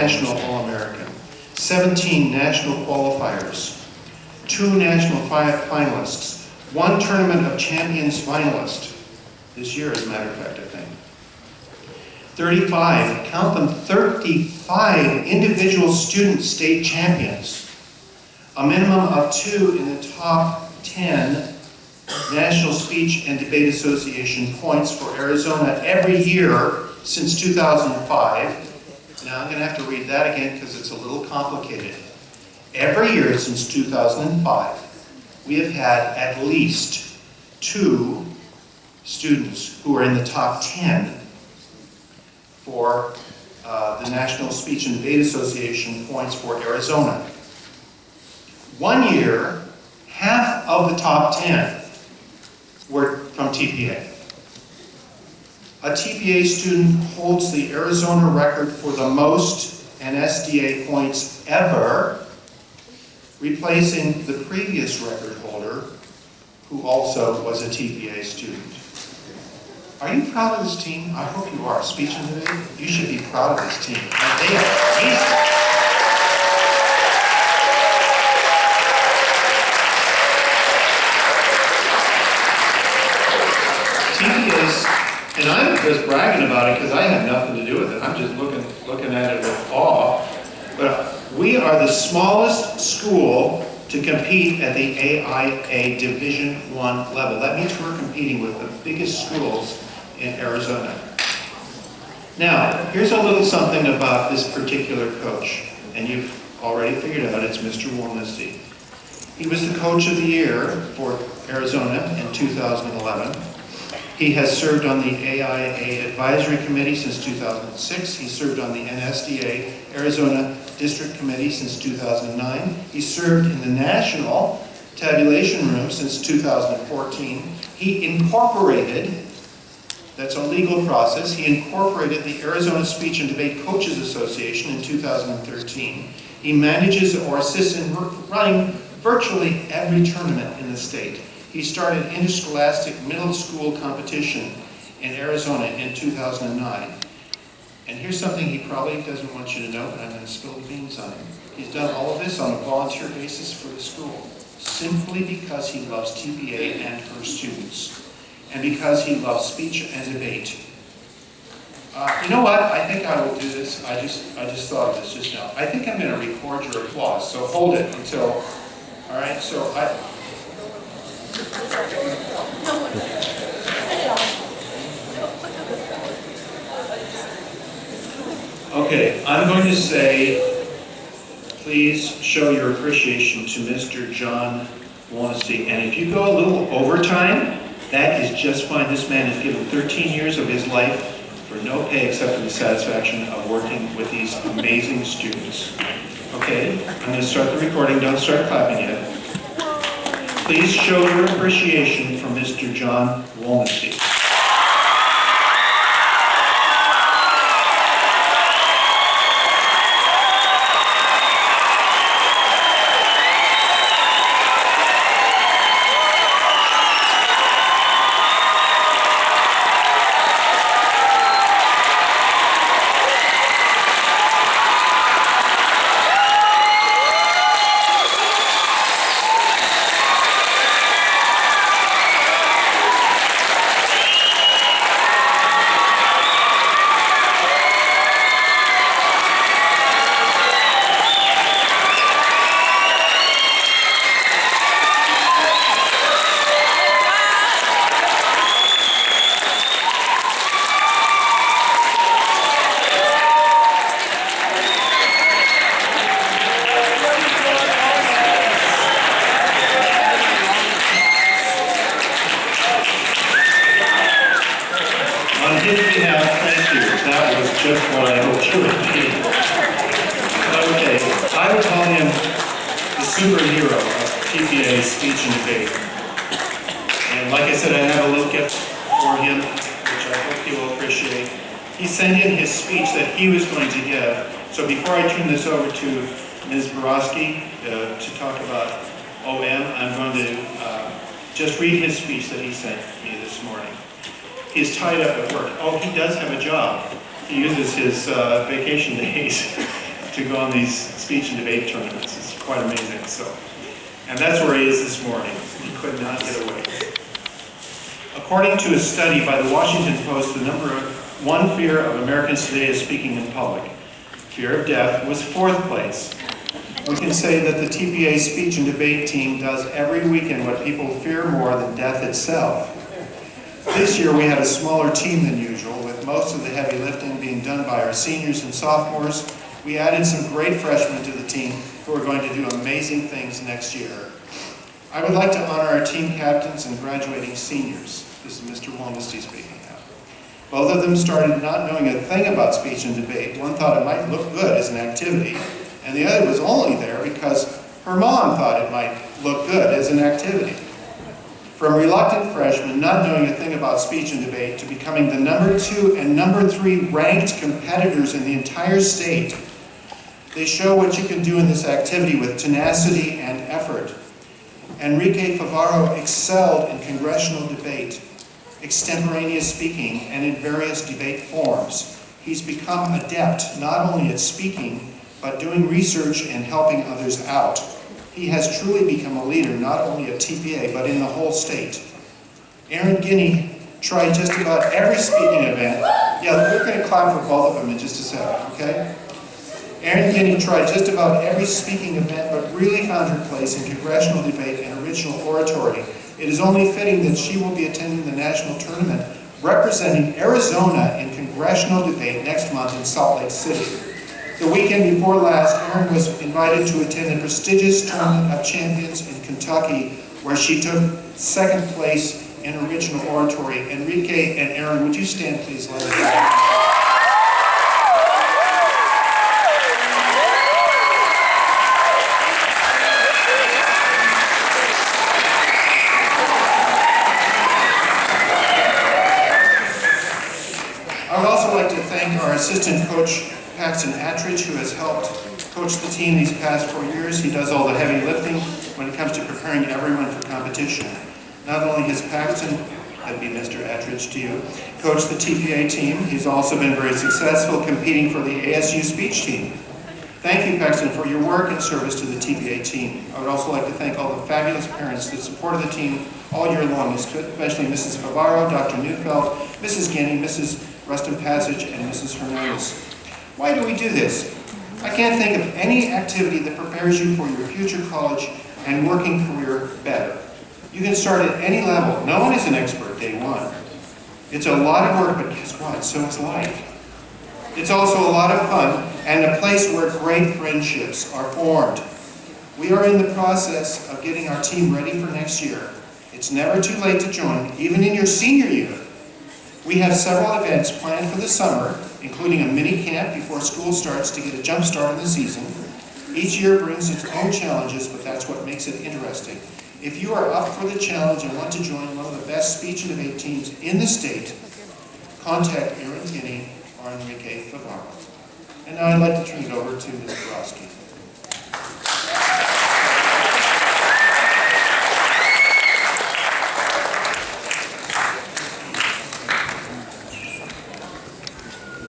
national All-American, 17 national qualifiers, 2 national finalists, 1 Tournament of Champions finalist, this year as a matter of fact, I think. 35, count them, 35 individual student state champions. A minimum of 2 in the top 10 National Speech and Debate Association points for Arizona every year since 2005. Now I'm going to have to read that again because it's a little complicated. Every year since 2005, we have had at least 2 students who are in the top 10 for the National Speech and Debate Association points for Arizona. 1 year, half of the top 10 were from TPA. A TPA student holds the Arizona record for the most NSDA points ever, replacing the previous record holder, who also was a TPA student. Are you proud of this team? I hope you are. Speech and debate, you should be proud of this team. And they are amazing. TPA's, and I'm just bragging about it because I have nothing to do with it. I'm just looking at it with awe. But we are the smallest school to compete at the AIA Division I level. That means we're competing with the biggest schools in Arizona. Now, here's a little something about this particular coach, and you've already figured out it's Mr. Wolnesty. He was the Coach of the Year for Arizona in 2011. He has served on the AIA Advisory Committee since 2006. He served on the NSDA Arizona District Committee since 2009. He served in the National Tabulation Room since 2014. He incorporated, that's a legal process, he incorporated the Arizona Speech and Debate Coaches Association in 2013. He manages or assists in running virtually every tournament in the state. He started interscholastic middle school competition in Arizona in 2009. And here's something he probably doesn't want you to know, but I'm going to spill the beans on him. He's done all of this on a volunteer basis for the school, simply because he loves TPA and her students, and because he loves speech and debate. You know what? I think I will do this. I just thought of this just now. I think I'm going to record your applause, so hold it until, all right, so okay, I'm going to say, please show your appreciation to Mr. John Wolnesty. And if you go a little overtime, that is just fine. This man has given 13 years of his life for no pay except for the satisfaction of working with these amazing students. Okay, I'm going to start the recording. Don't start clapping yet. Please show your appreciation for Mr. John Wolnesty. Just what I hoped you would be. Okay, I would call him the superhero of TPA speech and debate. And like I said, I have a little gift for him, which I hope he will appreciate. He sent in his speech that he was going to give. So before I turn this over to Ms. Borowski to talk about OM, I'm going to just read his speech that he sent me this morning. He's tied up at work. Oh, he does have a job. He uses his vacation days to go on these speech and debate tournaments. It's quite amazing. And that's where he is this morning. He could not get away. According to a study by the Washington Post, the number one fear of Americans today is speaking in public. Fear of death was 4th place. We can say that the TPA speech and debate team does every weekend what people fear more than death itself. This year we had a smaller team than usual, with most of the heavy lifting being done by our seniors and sophomores. We added some great freshmen to the team who are going to do amazing things next year. I would like to honor our team captains and graduating seniors. This is Mr. Walnesty speaking now. Both of them started not knowing a thing about speech and debate. One thought it might look good as an activity, and the other was only there because her mom thought it might look good as an activity. From reluctant freshmen not knowing a thing about speech and debate to becoming the number 2 and number 3 ranked competitors in the entire state, they show what you can do in this activity with tenacity and effort. Enrique Favaro excelled in congressional debate, extemporaneous speaking, and in various debate forms. He's become adept not only at speaking, but doing research and helping others out. He has truly become a leader, not only at TPA, but in the whole state. Aaron Guinea tried just about every speaking event. Yeah, we're going to clap for both of them in just a second, okay? Aaron Guinea tried just about every speaking event, but really found her place in congressional debate and original oratory. It is only fitting that she will be attending the national tournament representing Arizona in congressional debate next month in Salt Lake City. The weekend before last, Erin was invited to attend the prestigious Tournament of Champions in Kentucky, where she took 2nd place in original oratory. Enrique and Erin, would you stand please? Let us know. I would also like to thank our assistant coach, Paxton Attridge, who has helped coach the team these past 4 years. He does all the heavy lifting when it comes to preparing everyone for competition. Not only has Paxton, that'd be Mr. Attridge to you, coached the TPA team, he's also been very successful competing for the ASU speech team. Thank you, Paxton, for your work and service to the TPA team. I would also like to thank all the fabulous parents that supported the team all year long, especially Mrs. Favaro, Dr. Neufeld, Mrs. Guinea, Mrs. Rustin Passage, and Mrs. Hernandez. Why do we do this? I can't think of any activity that prepares you for your future college and working career better. You can start at any level. No one is an expert day one. It's a lot of work, but guess what? So is life. It's also a lot of fun and a place where great friendships are formed. We are in the process of getting our team ready for next year. It's never too late to join, even in your senior year. We have several events planned for the summer, including a mini camp before school starts to get a jump start in the season. Each year brings its own challenges, but that's what makes it interesting. If you are up for the challenge and want to join one of the best speech and debate teams in the state, contact Aaron Guinea or Enrique Favaro. And now I'd like to turn it over to Ms. Borowski.